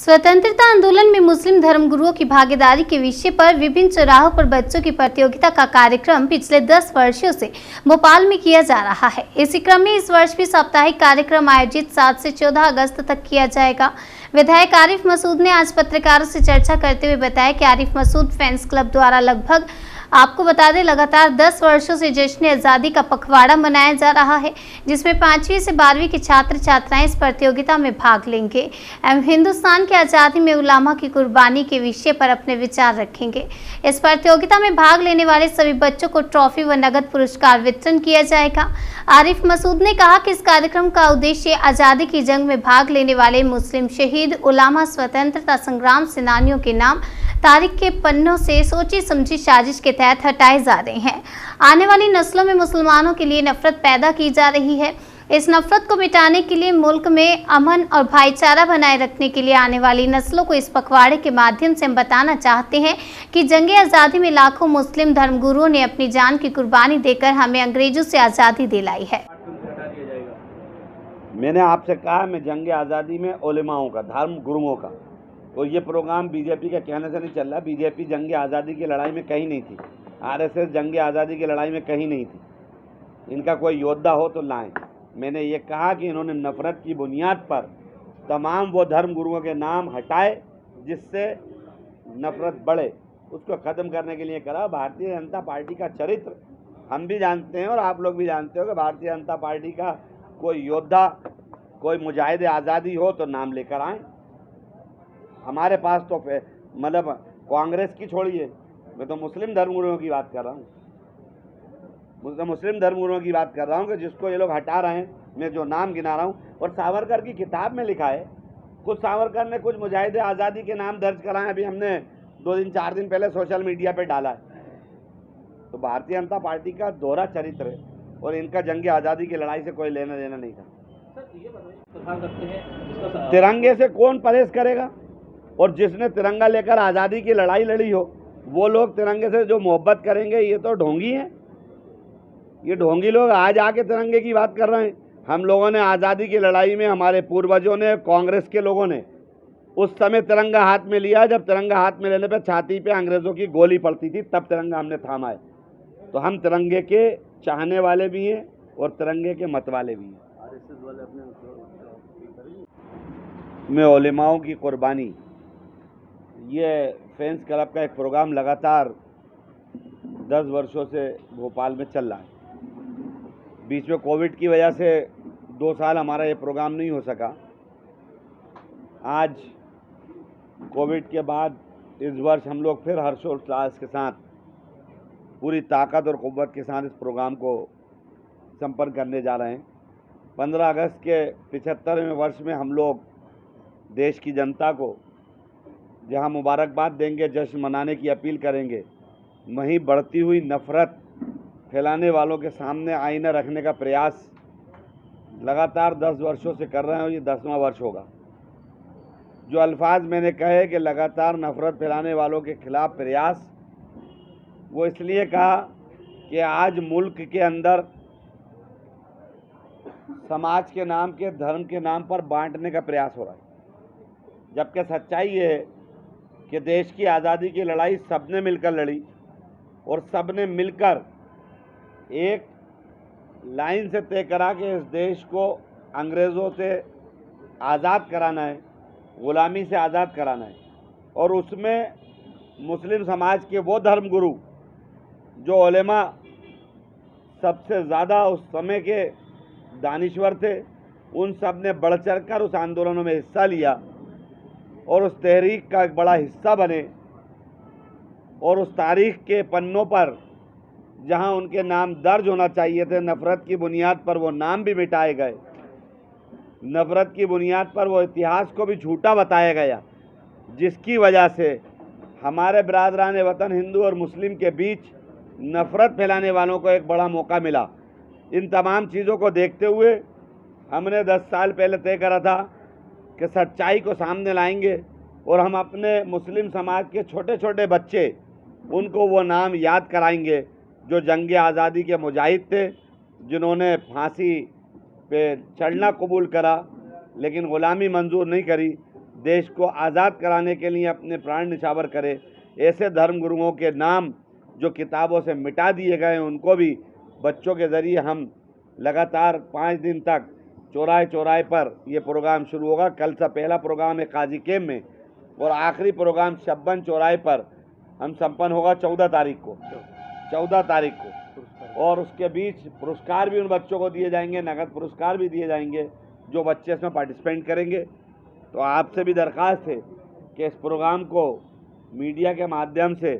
स्वतंत्रता आंदोलन में मुस्लिम धर्मगुरुओं की भागीदारी के विषय पर विभिन्न चौराहों पर बच्चों की प्रतियोगिता का कार्यक्रम पिछले 10 वर्षों से भोपाल में किया जा रहा है। इसी क्रम में इस वर्ष भी साप्ताहिक कार्यक्रम आयोजित 7 से 14 अगस्त तक किया जाएगा। विधायक आरिफ मसूद ने आज पत्रकारों से चर्चा करते हुए बताया कि आरिफ मसूद फैंस क्लब द्वारा लगभग आपको बता दें लगातार 10 वर्षों से जश्न आज़ादी का पखवाड़ा मनाया जा रहा है, जिसमें 5वीं से 12वीं के छात्र छात्राएं इस प्रतियोगिता में भाग लेंगे एवं हिंदुस्तान की आज़ादी में उलामा की कुर्बानी के विषय पर अपने विचार रखेंगे। इस प्रतियोगिता में भाग लेने वाले सभी बच्चों को ट्रॉफी व नगद पुरस्कार वितरण किया जाएगा। आरिफ मसूद ने कहा कि इस कार्यक्रम का उद्देश्य आज़ादी की जंग में भाग लेने वाले मुस्लिम शहीद उलामा स्वतंत्रता संग्राम सेनानियों के नाम तारीख के पन्नों से सोची समझी साजिश के तहत हटाए जा रहे हैं। आने वाली नस्लों में मुसलमानों के लिए नफरत पैदा की जा रही है। इस नफरत को मिटाने के लिए मुल्क में अमन और भाईचारा बनाए रखने के लिए आने वाली नस्लों को इस पखवाड़े के माध्यम से हम बताना चाहते हैं कि जंग आज़ादी में लाखों मुस्लिम धर्मगुरुओं ने अपनी जान की कुर्बानी देकर हमें अंग्रेजों से आज़ादी दिलाई है। मैंने आपसे कहा मैं जंग आज़ादी में उलेमाओं का, धर्म गुरुओं का, तो ये प्रोग्राम बीजेपी के कहने से नहीं चल रहा। बीजेपी जंग आज़ादी की लड़ाई में कहीं नहीं थी, आरएसएस जंग आज़ादी की लड़ाई में कहीं नहीं थी। इनका कोई योद्धा हो तो लाएं। मैंने ये कहा कि इन्होंने नफ़रत की बुनियाद पर तमाम वो धर्म गुरुओं के नाम हटाए जिससे नफ़रत बढ़े, उसको ख़त्म करने के लिए करा। भारतीय जनता पार्टी का चरित्र हम भी जानते हैं और आप लोग भी जानते हो कि भारतीय जनता पार्टी का कोई योद्धा, कोई मुजाहिद आज़ादी हो तो नाम लेकर आएँ। हमारे पास तो मतलब कांग्रेस की छोड़िए, मैं तो मुस्लिम धर्मगुरुओं की बात कर रहा हूँ। मुस्लिम धर्मगुरुओं की बात कर रहा हूँ कि जिसको ये लोग हटा रहे हैं, मैं जो नाम गिना रहा हूँ। और सावरकर की किताब में लिखा है, कुछ सावरकर ने कुछ मुजाहिद आज़ादी के नाम दर्ज कराए, अभी हमने 2-4 दिन पहले सोशल मीडिया पे डाला है। तो भारतीय जनता पार्टी का दोहरा चरित्र है और इनका जंग आज़ादी की लड़ाई से कोई लेना देना नहीं था। तिरंगे से कौन परहेज करेगा? और जिसने तिरंगा लेकर आज़ादी की लड़ाई लड़ी हो वो लोग तिरंगे से जो मोहब्बत करेंगे, ये तो ढोंगी हैं। ये ढोंगी लोग आज आके तिरंगे की बात कर रहे हैं। हम लोगों ने आज़ादी की लड़ाई में, हमारे पूर्वजों ने, कांग्रेस के लोगों ने उस समय तिरंगा हाथ में लिया जब तिरंगा हाथ में लेने पे छाती पे अंग्रेज़ों की गोली पड़ती थी, तब तिरंगा हमने थामा है। तो हम तिरंगे के चाहने वाले भी हैं और तिरंगे के मत वाले भी हैं। मैं उलेमाओं की कुर्बानी, ये फैंस क्लब का एक प्रोग्राम लगातार 10 वर्षों से भोपाल में चल रहा है। बीच में कोविड की वजह से 2 साल हमारा ये प्रोग्राम नहीं हो सका। आज कोविड के बाद इस वर्ष हम लोग फिर हर्षोल्लास के साथ, पूरी ताकत और क़ुव्वत के साथ इस प्रोग्राम को संपन्न करने जा रहे हैं। 15 अगस्त के 75वें वर्ष में हम लोग देश की जनता को जहां मुबारकबाद देंगे, जश्न मनाने की अपील करेंगे, वहीं बढ़ती हुई नफ़रत फैलाने वालों के सामने आईना रखने का प्रयास लगातार 10 वर्षों से कर रहे हैं और ये 10वां वर्ष होगा। जो अल्फाज मैंने कहे कि लगातार नफ़रत फैलाने वालों के खिलाफ प्रयास, वो इसलिए कहा कि आज मुल्क के अंदर समाज के नाम के, धर्म के नाम पर बांटने का प्रयास हो रहा है, जबकि सच्चाई ये है कि देश की आज़ादी की लड़ाई सबने मिलकर लड़ी और सबने मिलकर एक लाइन से तय करा कि इस देश को अंग्रेज़ों से आज़ाद कराना है, ग़ुलामी से आज़ाद कराना है। और उसमें मुस्लिम समाज के वो धर्मगुरु जो उलेमा सबसे ज़्यादा उस समय के दानिश्वर थे, उन सब ने बढ़ चढ़ कर उस आंदोलनों में हिस्सा लिया और उस तहरीक का एक बड़ा हिस्सा बने। और उस तारीख़ के पन्नों पर जहां उनके नाम दर्ज होना चाहिए थे, नफ़रत की बुनियाद पर वो नाम भी मिटाए गए। नफ़रत की बुनियाद पर वो इतिहास को भी झूठा बताया गया, जिसकी वजह से हमारे बिरादरान वतन हिंदू और मुस्लिम के बीच नफ़रत फैलाने वालों को एक बड़ा मौका मिला। इन तमाम चीज़ों को देखते हुए हमने 10 साल पहले तय करा था कि सच्चाई को सामने लाएंगे और हम अपने मुस्लिम समाज के छोटे छोटे बच्चे, उनको वो नाम याद कराएंगे जो जंग आज़ादी के मुजाहिद थे, जिन्होंने फांसी पे चढ़ना कबूल करा लेकिन ग़ुलामी मंजूर नहीं करी, देश को आज़ाद कराने के लिए अपने प्राण निछावर करे, ऐसे धर्मगुरुओं के नाम जो किताबों से मिटा दिए गए हैं उनको भी बच्चों के ज़रिए हम लगातार 5 दिन तक चौराहे चौराहे पर ये प्रोग्राम शुरू होगा। कल से पहला प्रोग्राम है काजी कैम्प में और आखिरी प्रोग्राम शब्बन चौराहे पर हम संपन्न होगा 14 तारीख को। और उसके बीच पुरस्कार भी उन बच्चों को दिए जाएंगे, नगद पुरस्कार भी दिए जाएंगे जो बच्चे इसमें पार्टिसिपेट करेंगे। तो आपसे भी दरख्वास्त है कि इस प्रोग्राम को मीडिया के माध्यम से